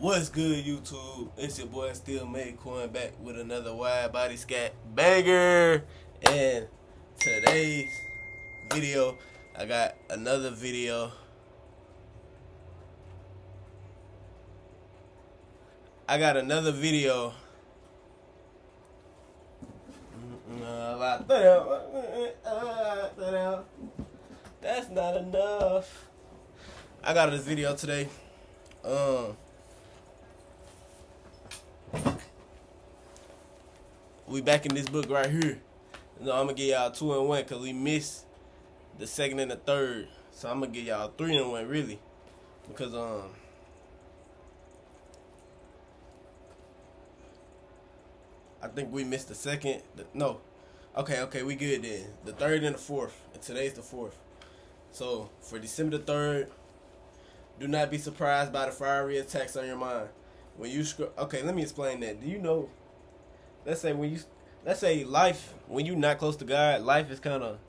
What's good, YouTube? It's your boy Still Made Coin back with another wide body scat banger. And today's video, I got another video. That's not enough. I got this video today. We back in this book right here. I'm gonna give y'all 2 and 1 because we missed the second and the third. So I'm gonna give y'all 3 and 1 really, because I think we missed the second. No, okay, we good then. The third and the fourth, and today's the fourth. So for December the 3rd, do not be surprised by the fiery attacks on your mind. When you okay, let me explain that. Do you know? Let's say life, when you're not close to God, life is kind of,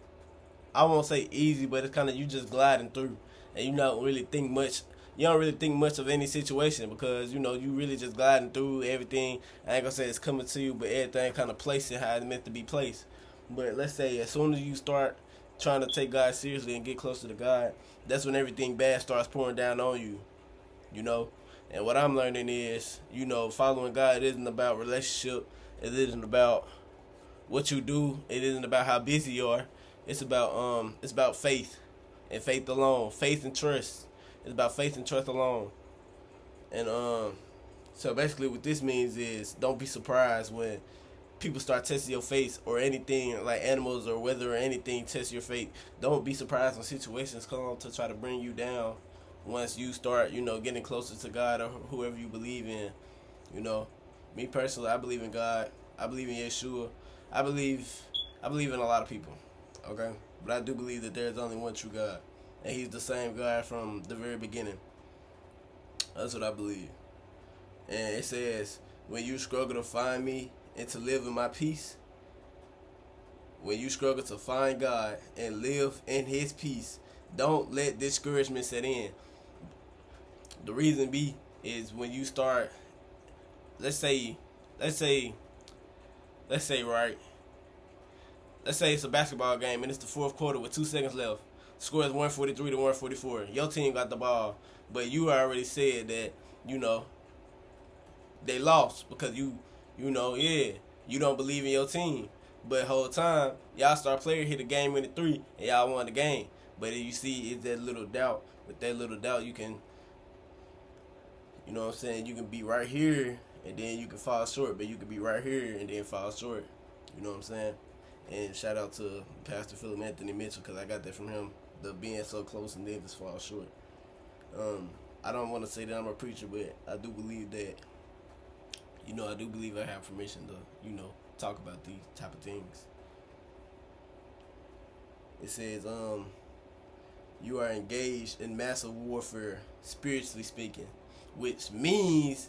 I won't say easy, but it's kind of you just gliding through, and you don't really think much. You don't really think much of any situation because you really just gliding through everything. I ain't gonna say it's coming to you, but everything kind of placed it how it's meant to be placed. But let's say as soon as you start trying to take God seriously and get closer to God, that's when everything bad starts pouring down on you. And what I'm learning is, following God isn't about relationship. It isn't about what you do. It isn't about how busy you are. It's about faith and faith alone. Faith and trust. It's about faith and trust alone. And so basically what this means is don't be surprised when people start testing your faith or anything like animals or weather or anything test your faith. Don't be surprised when situations come to try to bring you down once you start, getting closer to God or whoever you believe in. Me personally, I believe in God. I believe in Yeshua. I believe in a lot of people. Okay? But I do believe that there's only one true God. And he's the same God from the very beginning. That's what I believe. And it says, when you struggle to find me and to live in my peace, when you struggle to find God and live in his peace, don't let discouragement set in. The reason be is when you start, let's say it's a basketball game and it's the fourth quarter with 2 seconds left. Score is 143 to 144. Your team got the ball, but you already said that they lost because you don't believe in your team. But whole time y'all star player hit a game winning 3 and y'all won the game. But you see, it's that little doubt. With that little doubt, you can, you can be right here and then you can fall short, but you can be right here and then fall short. You know what I'm saying? And shout out to Pastor Philip Anthony Mitchell because I got that from him. The being so close and then just fall short. I don't want to say that I'm a preacher, but I do believe that, I do believe I have permission to, talk about these type of things. It says, you are engaged in massive warfare, spiritually speaking, which means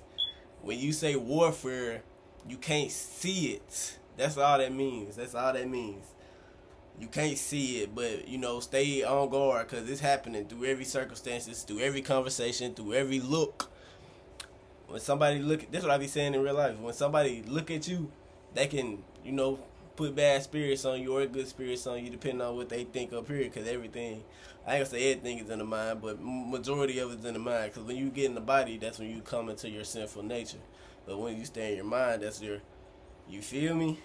when you say warfare, you can't see it. That's all that means. You can't see it, but stay on guard because it's happening through every circumstances, through every conversation, through every look. When somebody this is what I be saying in real life. When somebody look at you, they can put bad spirits on you or good spirits on you depending on what they think up here. Because everything, I ain't gonna say everything is in the mind, but majority of it's in the mind. Because when you get in the body, that's when you come into your sinful nature. But when you stay in your mind, that's you feel me?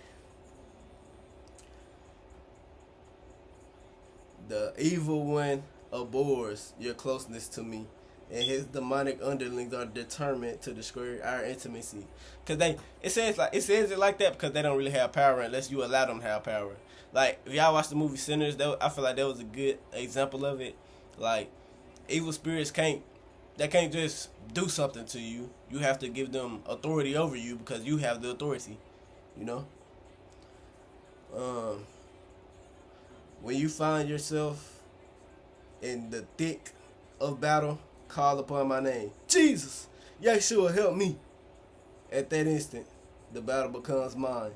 The evil one abhors your closeness to me, and his demonic underlings are determined to destroy our intimacy. Cause it says it like that because they don't really have power unless you allow them to have power. Like if y'all watch the movie Sinners, I feel like that was a good example of it. Like evil spirits can't just do something to you. You have to give them authority over you because you have the authority. When you find yourself in the thick of battle, call upon my name. Jesus, Yeshua, help me. At that instant, the battle becomes mine.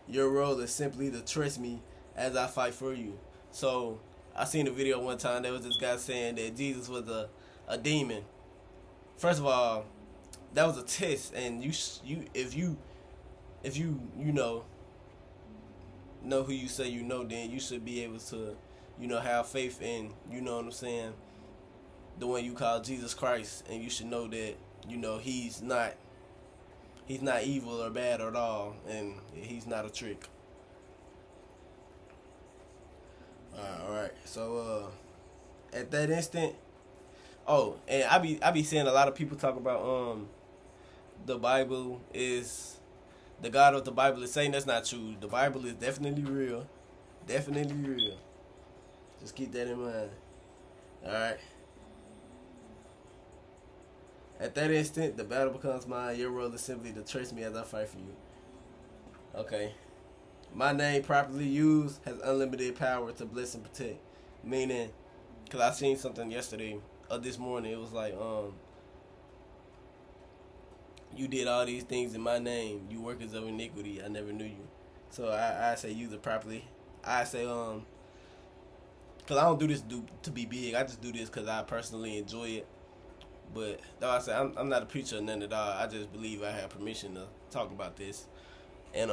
Your role is simply to trust me as I fight for you. So, I seen a video one time. There was this guy saying that Jesus was a demon. First of all, that was a test, and you if you know who you say you know, then you should be able to, have faith in, you know what I'm saying, the one you call Jesus Christ, and you should know that, he's not evil or bad at all, and he's not a trick. All right. So at that instant, oh, and I be seeing a lot of people talk about the Bible is the God of the Bible is Satan. That's not true. The Bible is definitely real. Definitely real. Just keep that in mind. Alright. At that instant, the battle becomes mine. Your role is simply to trace me as I fight for you. Okay. My name, properly used, has unlimited power to bless and protect. Meaning, because I seen something yesterday, or this morning, it was like, you did all these things in my name, you workers of iniquity, I never knew you. So I say use it properly. I say, because I don't do this to be big, I just do this because I personally enjoy it. But though I say I'm not a preacher or none at all, I just believe I have permission to talk about this. And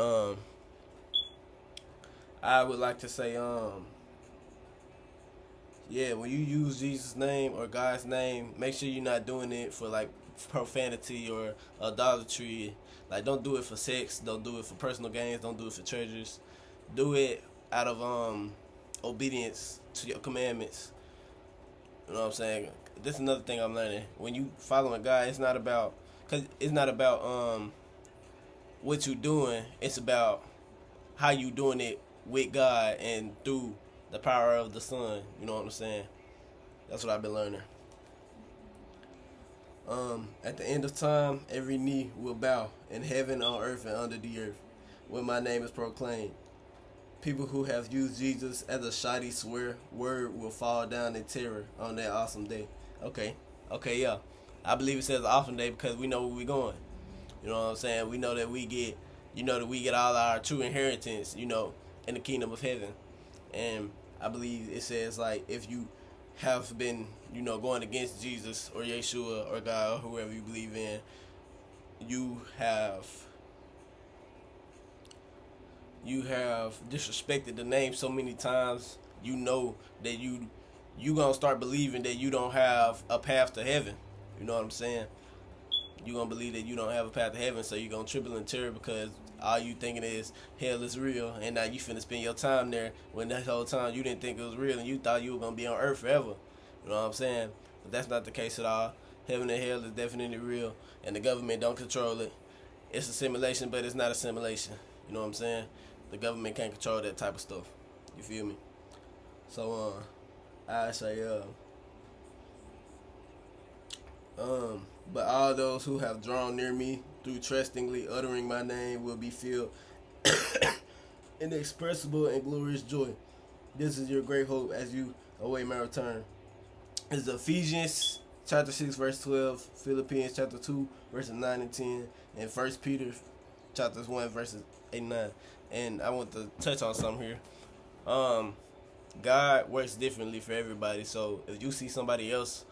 I would like to say, yeah, when you use Jesus' name or God's name, make sure you're not doing it for like profanity or idolatry. Like, don't do it for sex, don't do it for personal gains, don't do it for treasures. Do it out of obedience to your commandments. You know what I'm saying? This is another thing I'm learning. When you following God, it's not about what you doing. It's about how you doing it with God and through the power of the Son. You know what I'm saying? That's what I've been learning. At the end of time, every knee will bow in heaven, on earth, and under the earth when my name is proclaimed. People who have used Jesus as a shoddy swear word will fall down in terror on that awesome day. Okay, yeah. I believe it says awesome day because we know where we're going. You know what I'm saying? We know that we get, all our true inheritance, in the kingdom of heaven. And I believe it says, like, if you have been, going against Jesus or Yeshua or God or whoever you believe in, you have disrespected the name so many times, that you gonna start believing that you don't have a path to heaven. You know what I'm saying? You gonna believe that you don't have a path to heaven, so you gonna triple in terror because all you thinking is hell is real, and now you finna spend your time there when that whole time you didn't think it was real and you thought you were gonna be on earth forever. You know what I'm saying? But that's not the case at all. Heaven and hell is definitely real, and the government don't control it. It's a simulation, but it's not a simulation. You know what I'm saying? The government can't control that type of stuff. You feel me? So I say but all those who have drawn near me through trustingly uttering my name will be filled inexpressible and glorious joy. This is your great hope as you await my return. It's Ephesians chapter 6 verse 12, Philippians chapter 2 verses 9 and 10, and 1 Peter chapters 1 verses 8 and 9. And I want to touch on something here. God works differently for everybody. So if you see somebody else,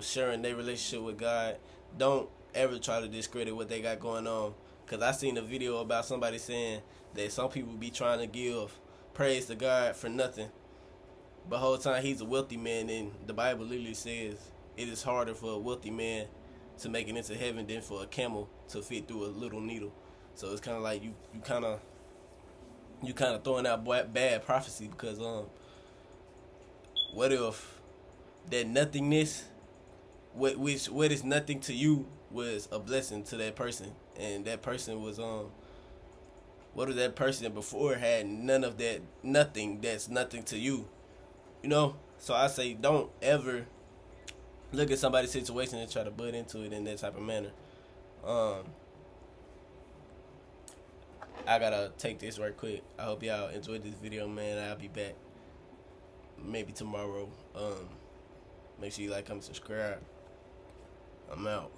sharing their relationship with God, don't ever try to discredit what they got going on. Because I seen a video about somebody saying that some people be trying to give praise to God for nothing. But the whole time he's a wealthy man, and the Bible literally says it is harder for a wealthy man to make it into heaven than for a camel to fit through a little needle. So it's kind of like you kind of throwing out bad prophecy, because what if that nothingness, what is nothing to you, was a blessing to that person, and that person was what if that person before had none of that, nothing that's nothing to you, So I say don't ever look at somebody's situation and try to butt into it in that type of manner. I gotta take this right quick. I hope y'all enjoyed this video, man. I'll be back maybe tomorrow. Make sure you like, comment, subscribe. I'm out.